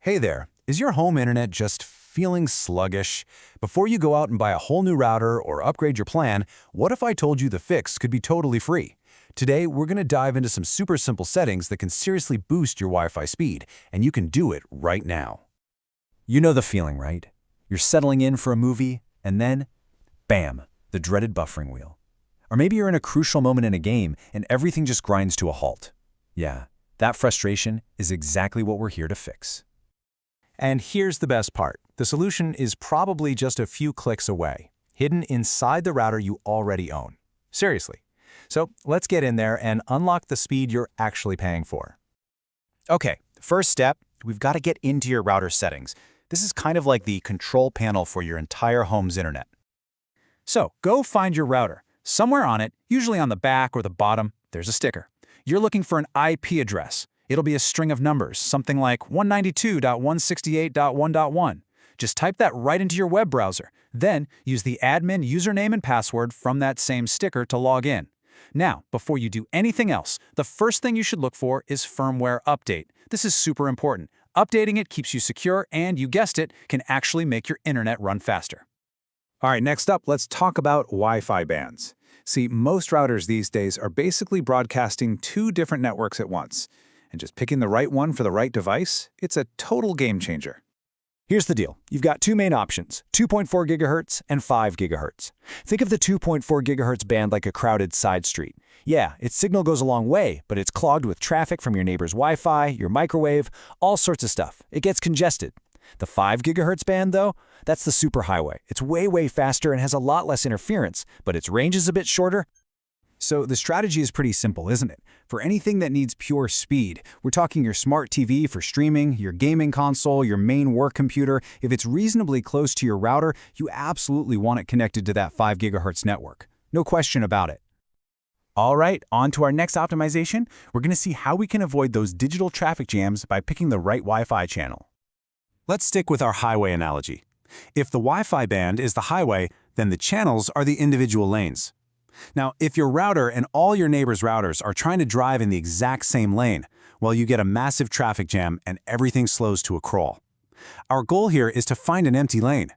Hey there, is your home internet just feeling sluggish? Before you go out and buy a whole new router or upgrade your plan, what if I told you the fix could be totally free? Today, we're going to dive into some super simple settings that can seriously boost your Wi-Fi speed, and you can do it right now. You know the feeling, right? You're settling in for a movie, and then, bam, the dreaded buffering wheel. Or maybe you're in a crucial moment in a game, and everything just grinds to a halt. Yeah, that frustration is exactly what we're here to fix. And here's the best part. The solution is probably just a few clicks away, hidden inside the router you already own. Seriously. So let's get in there and unlock the speed you're actually paying for. Okay, first step, we've got to get into your router settings. This is kind of like the control panel for your entire home's internet. So go find your router. Somewhere on it, usually on the back or the bottom, there's a sticker. You're looking for an IP address. It'll be a string of numbers, something like 192.168.1.1. Just type that right into your web browser. Then use the admin username and password from that same sticker to log in. Now, before you do anything else, the first thing you should look for is firmware update. This is super important. Updating it keeps you secure and, you guessed it, can actually make your internet run faster. All right, next up, let's talk about Wi-Fi bands. See, most routers these days are basically broadcasting two different networks at once. And just picking the right one for the right device, it's a total game changer. Here's the deal. You've got two main options, 2.4 GHz and 5 GHz. Think of the 2.4 GHz band like a crowded side street. Yeah, its signal goes a long way, but it's clogged with traffic from your neighbor's Wi-Fi, your microwave, all sorts of stuff. It gets congested. The 5 GHz band, though, that's the superhighway. It's way faster and has a lot less interference, but its range is a bit shorter. So the strategy is pretty simple, isn't it? For anything that needs pure speed, we're talking your smart TV for streaming, your gaming console, your main work computer, if it's reasonably close to your router, you absolutely want it connected to that 5 GHz network. No question about it. All right, on to our next optimization. We're going to see how we can avoid those digital traffic jams by picking the right Wi-Fi channel. Let's stick with our highway analogy. If the Wi-Fi band is the highway, then the channels are the individual lanes. Now, if your router and all your neighbors' routers are trying to drive in the exact same lane, well, you get a massive traffic jam and everything slows to a crawl. Our goal here is to find an empty lane.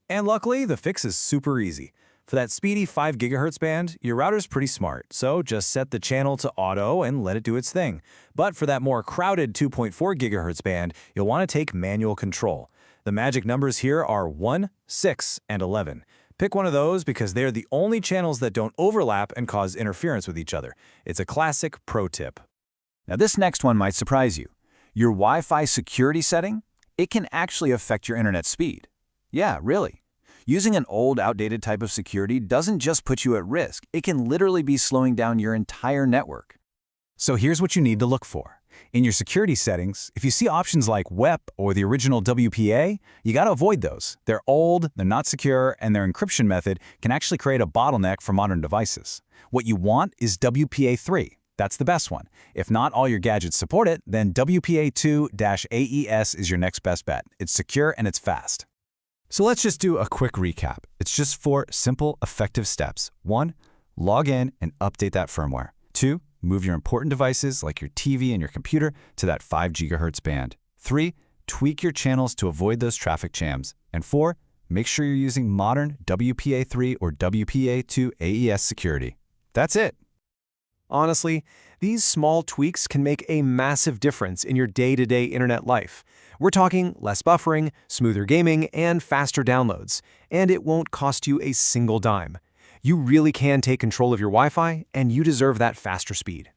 And luckily, the fix is super easy. For that speedy 5 GHz band, your router's pretty smart, so just set the channel to auto and let it do its thing. But for that more crowded 2.4 GHz band, you'll want to take manual control. The magic numbers here are 1, 6, and 11. Pick one of those because they're the only channels that don't overlap and cause interference with each other. It's a classic pro tip. Now this next one might surprise you. Your Wi-Fi security setting, it can actually affect your internet speed. Yeah, really. Using an old, outdated type of security doesn't just put you at risk, it can literally be slowing down your entire network. So here's what you need to look for. In your security settings, if you see options like WEP or the original WPA, you gotta avoid those. They're old, they're not secure, and their encryption method can actually create a bottleneck for modern devices. What you want is WPA3. That's the best one. If not all your gadgets support it, then WPA2-AES is your next best bet. It's secure and it's fast. So let's just do a quick recap. It's just 4 simple, effective steps. 1, log in and update that firmware. 2, move your important devices like your TV and your computer to that 5 GHz band. 3, tweak your channels to avoid those traffic jams. And 4, make sure you're using modern WPA3 or WPA2 AES security. That's it. Honestly, these small tweaks can make a massive difference in your day-to-day internet life. We're talking less buffering, smoother gaming, and faster downloads. And it won't cost you a single dime. You really can take control of your Wi-Fi, and you deserve that faster speed.